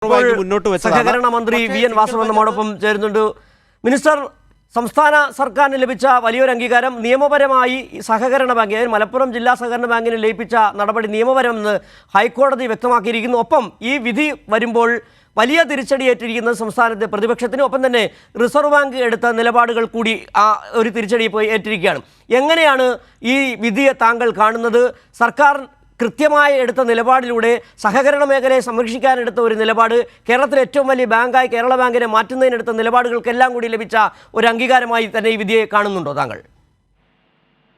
മുന്നോട്ട് വെച്ചതാണ്. സഹകരണ മന്ത്രി വി എൻ വാസവൻ നമ്മോടൊപ്പം ചേരുന്നുണ്ട്. മിനിസ്റ്റർ, സംസ്ഥാന സർക്കാരിന് ലഭിച്ച വലിയൊരു അംഗീകാരം നിയമപരമായി സഹകരണ ബാങ്ക്, അതായത് മലപ്പുറം ജില്ലാ സഹകരണ ബാങ്കിന് ലയിപ്പിച്ച നടപടി നിയമപരമെന്ന് ഹൈക്കോടതി വ്യക്തമാക്കിയിരിക്കുന്നു. ഒപ്പം ഈ വിധി വരുമ്പോൾ വലിയ തിരിച്ചടിയേറ്റിരിക്കുന്നത് സംസ്ഥാനത്തെ പ്രതിപക്ഷത്തിന്, ഒപ്പം തന്നെ റിസർവ് ബാങ്ക് എടുത്ത നിലപാടുകൾ കൂടി ആ ഒരു തിരിച്ചടി ഏറ്റിരിക്കുകയാണ്. എങ്ങനെയാണ് ഈ വിധിയെ താങ്കൾ കാണുന്നത്? സർക്കാർ കൃത്യമായി എടുത്ത നിലപാടിലൂടെ സഹകരണ മേഖലയെ സംരക്ഷിക്കാനെടുത്ത ഒരു നിലപാട്, കേരളത്തിലെ ഏറ്റവും വലിയ ബാങ്കായി കേരള ബാങ്കിനെ മാറ്റുന്നതിനെടുത്ത നിലപാടുകൾക്കെല്ലാം കൂടി ലഭിച്ച ഒരു അംഗീകാരമായി തന്നെ ഈ വിധിയെ കാണുന്നുണ്ടോ താങ്കൾ?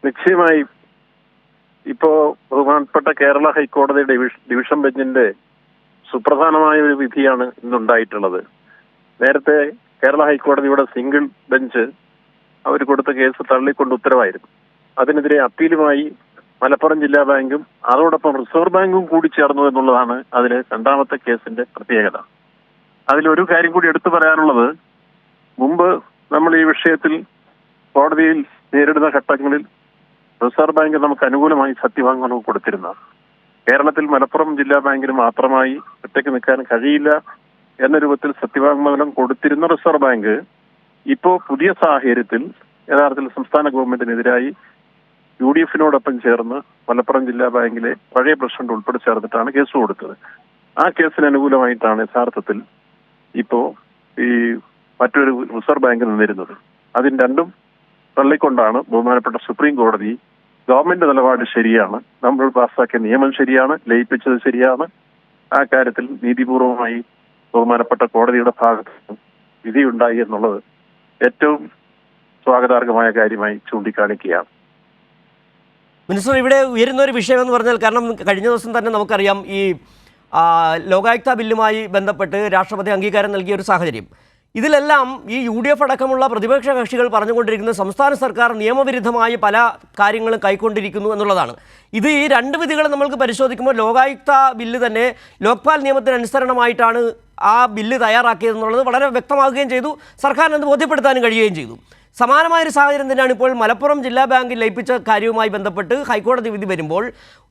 നിശ്ചയമായും ഇപ്പോ ബഹുമാനപ്പെട്ട കേരള ഹൈക്കോടതി ഡിവിഷൻ ബെഞ്ചിന്റെ സുപ്രധാനമായ ഒരു വിധിയാണ് ഇന്നുണ്ടായിട്ടുള്ളത്. നേരത്തെ കേരള ഹൈക്കോടതിയുടെ സിംഗിൾ ബെഞ്ച് അവർ കൊടുത്ത കേസ് തള്ളിക്കൊണ്ട് ഉത്തരവായിരുന്നു. അതിനെതിരെ അപ്പീലുമായി മലപ്പുറം ജില്ലാ ബാങ്കും അതോടൊപ്പം റിസർവ് ബാങ്കും കൂടി ചേർന്നു എന്നുള്ളതാണ് അതിലെ രണ്ടാമത്തെ കേസിന്റെ പ്രത്യേകത. അതിലൊരു കാര്യം കൂടി എടുത്തു പറയാനുള്ളത്, മുമ്പ് നമ്മൾ ഈ വിഷയത്തിൽ കോടതിയിൽ നേരിടുന്ന ഘട്ടങ്ങളിൽ റിസർവ് ബാങ്ക് നമുക്ക് അനുകൂലമായി സത്യവാങ്മൂലം കൊടുത്തിരുന്ന, കേരളത്തിൽ മലപ്പുറം ജില്ലാ ബാങ്കിന് മാത്രമായി ഒറ്റയ്ക്ക് നിൽക്കാൻ കഴിയില്ല എന്ന രൂപത്തിൽ സത്യവാങ്മൂലം കൊടുത്തിരുന്ന റിസർവ് ബാങ്ക് ഇപ്പോ പുതിയ സാഹചര്യത്തിൽ യഥാർത്ഥത്തിൽ സംസ്ഥാന ഗവൺമെന്റിനെതിരായി UDF-നോടൊപ്പം ചേർന്ന് മലപ്പുറം ജില്ലാ ബാങ്കിലെ പഴയ പ്രസിഡന്റ് ഉൾപ്പെടെ ചേർന്നിട്ടാണ് കേസ് കൊടുത്തത്. ആ കേസിന് അനുകൂലമായിട്ടാണ് യഥാർത്ഥത്തിൽ ഇപ്പോ ഈ മറ്റൊരു റിസർവ് ബാങ്ക് നിന്നിരുന്നത്. അതിന് രണ്ടും തള്ളിക്കൊണ്ടാണ് ബഹുമാനപ്പെട്ട സുപ്രീം കോടതി ഗവൺമെന്റ് നിലപാട് ശരിയാണ്, നമ്മൾ പാസ്സാക്കിയ നിയമം ശരിയാണ്, ലയിപ്പിച്ചത് ശരിയാണ്, ആ കാര്യത്തിൽ നീതിപൂർവമായി ബഹുമാനപ്പെട്ട കോടതിയുടെ ഭാഗത്ത് വിധിയുണ്ടായി എന്നുള്ളത് ഏറ്റവും സ്വാഗതാർഹമായ കാര്യമായി ചൂണ്ടിക്കാണിക്കുകയാണ്. മിനിസ്റ്റർ, ഇവിടെ ഉയരുന്ന ഒരു വിഷയം എന്ന് പറഞ്ഞാൽ, കാരണം കഴിഞ്ഞ ദിവസം തന്നെ നമുക്കറിയാം ഈ ലോകായുക്ത ബില്ലുമായി ബന്ധപ്പെട്ട് രാഷ്ട്രപതി അംഗീകാരം നൽകിയ ഒരു സാഹചര്യം. ഇതിലെല്ലാം ഈ UDF അടക്കമുള്ള പ്രതിപക്ഷ കക്ഷികൾ പറഞ്ഞുകൊണ്ടിരിക്കുന്നത് സംസ്ഥാന സർക്കാർ നിയമവിരുദ്ധമായി പല കാര്യങ്ങളും കൈക്കൊണ്ടിരിക്കുന്നു എന്നുള്ളതാണ്. ഇത് ഈ രണ്ട് വിധികൾ നമ്മൾക്ക് പരിശോധിക്കുമ്പോൾ ലോകായുക്ത ബില്ല് തന്നെ ലോക്പാൽ നിയമത്തിന് അനുസരണമായിട്ടാണ് ആ ബില്ല് തയ്യാറാക്കിയതെന്നുള്ളത് വളരെ വ്യക്തമാക്കുകയും ചെയ്തു, സർക്കാരിന് അത് ബോധ്യപ്പെടുത്താനും കഴിയുകയും ചെയ്തു. സമാനമായൊരു സാഹചര്യം തന്നെയാണ് ഇപ്പോൾ മലപ്പുറം ജില്ലാ ബാങ്കിൽ ലയിപ്പിച്ച കാര്യവുമായി ബന്ധപ്പെട്ട് ഹൈക്കോടതി വിധി വരുമ്പോൾ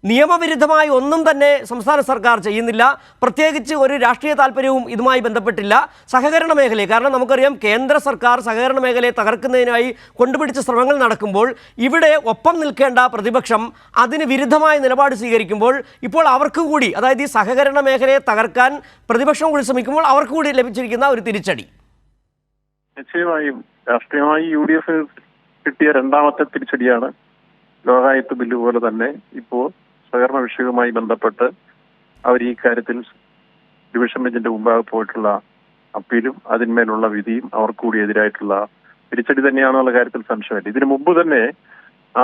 നിയമവിരുദ്ധമായി ഒന്നും തന്നെ സംസ്ഥാന സർക്കാർ ചെയ്യുന്നില്ല. പ്രത്യേകിച്ച് ഒരു രാഷ്ട്രീയ താല്പര്യവും ഇതുമായി ബന്ധപ്പെട്ടില്ല. സഹകരണ മേഖലയെ, കാരണം നമുക്കറിയാം കേന്ദ്ര സർക്കാർ സഹകരണ മേഖലയെ തകർക്കുന്നതിനായി കൊണ്ടുപിടിച്ച ശ്രമങ്ങൾ നടക്കുമ്പോൾ ഇവിടെ ഒപ്പം നിൽക്കേണ്ട പ്രതിപക്ഷം അതിന് വിരുദ്ധമായ നിലപാട് സ്വീകരിക്കുമ്പോൾ ഇപ്പോൾ അവർക്ക് കൂടി, അതായത് ഈ സഹകരണ മേഖലയെ തകർക്കാൻ പ്രതിപക്ഷം കൂടി ശ്രമിക്കുമ്പോൾ അവർക്ക് കൂടി ലഭിച്ചിരിക്കുന്ന ഒരു തിരിച്ചടി. നിശ്ചയമായും രാഷ്ട്രീയമായി UDF കിട്ടിയ രണ്ടാമത്തെ തിരിച്ചടിയാണ് ലോകായുക്ത ബില്ല് പോലെ തന്നെ ഇപ്പോൾ സഹകരണ വിഷയവുമായി ബന്ധപ്പെട്ട് അവർ ഈ കാര്യത്തിൽ ഡിവിഷൻ ബെഞ്ചിന്റെ മുമ്പാകെ പോയിട്ടുള്ള അപ്പീലും അതിന്മേലുള്ള വിധിയും അവർക്ക് കൂടി എതിരായിട്ടുള്ള തിരിച്ചടി തന്നെയാണെന്നുള്ള കാര്യത്തിൽ സംശയമില്ല. ഇതിനു മുമ്പ് തന്നെ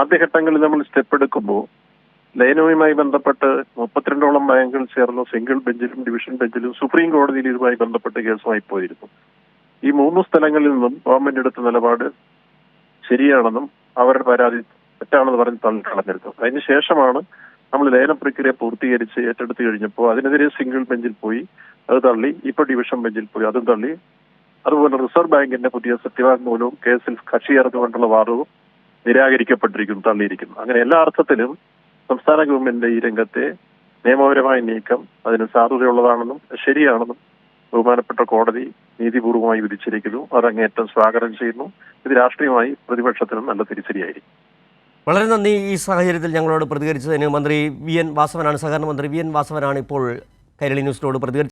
ആദ്യഘട്ടങ്ങളിൽ നമ്മൾ സ്റ്റെപ്പ് എടുക്കുമ്പോൾ ലയനവുമായി ബന്ധപ്പെട്ട് 32ഓളം ബാങ്കുകൾ ചേർന്ന് സിംഗിൾ ബെഞ്ചിലും ഡിവിഷൻ ബെഞ്ചിലും സുപ്രീം കോടതിയിൽ ഇതുമായി ബന്ധപ്പെട്ട് കേസുമായി പോയിരുന്നു. ഈ 3 സ്ഥലങ്ങളിൽ നിന്നും ഗവൺമെന്റ് എടുത്ത നിലപാട് ശരിയാണെന്നും അവരുടെ പരാതി തെറ്റാണെന്ന് പറഞ്ഞ് തള്ളിക്കളഞ്ഞിരുന്നു. അതിനുശേഷമാണ് നമ്മൾ ലയന പ്രക്രിയ പൂർത്തീകരിച്ച് ഏറ്റെടുത്തു കഴിഞ്ഞപ്പോൾ അതിനെതിരെ സിംഗിൾ ബെഞ്ചിൽ പോയി, അത് തള്ളി. ഇപ്പൊ ഡിവിഷൻ ബെഞ്ചിൽ പോയി, അതും തള്ളി. അതുപോലെ റിസർവ് ബാങ്കിന്റെ പുതിയ സത്യവാങ്മൂലവും കേസിൽ കക്ഷി ചേർന്നുകൊണ്ടുള്ള വാദവും നിരാകരിക്കപ്പെട്ടിരിക്കുന്നു, തള്ളിയിരിക്കുന്നു. അങ്ങനെ എല്ലാ അർത്ഥത്തിലും സംസ്ഥാന ഗവൺമെന്റിന്റെ ഈ രംഗത്തെ നിയമപരമായ നീക്കം അതിന് സാധുതയുള്ളതാണെന്നും ശരിയാണെന്നും ബഹുമാനപ്പെട്ട കോടതി നീതിപൂർവമായി വിധിച്ചിരിക്കുന്നു. അതങ്ങേറ്റം സ്വാഗതം ചെയ്യുന്നു. ഇത് രാഷ്ട്രീയമായി പ്രതിപക്ഷത്തിനും നല്ല തിരിച്ചടിയായിരിക്കും. വളരെ നന്ദി. ഈ സാഹചര്യത്തിൽ ഞങ്ങളോട് പ്രതികരിച്ചതിന് മന്ത്രി വി എൻ വാസവനാണ്, സഹകരണ മന്ത്രി വി എൻ വാസവനാണ് ഇപ്പോൾ കൈരളി ന്യൂസിനോട് പ്രതികരിച്ചത്.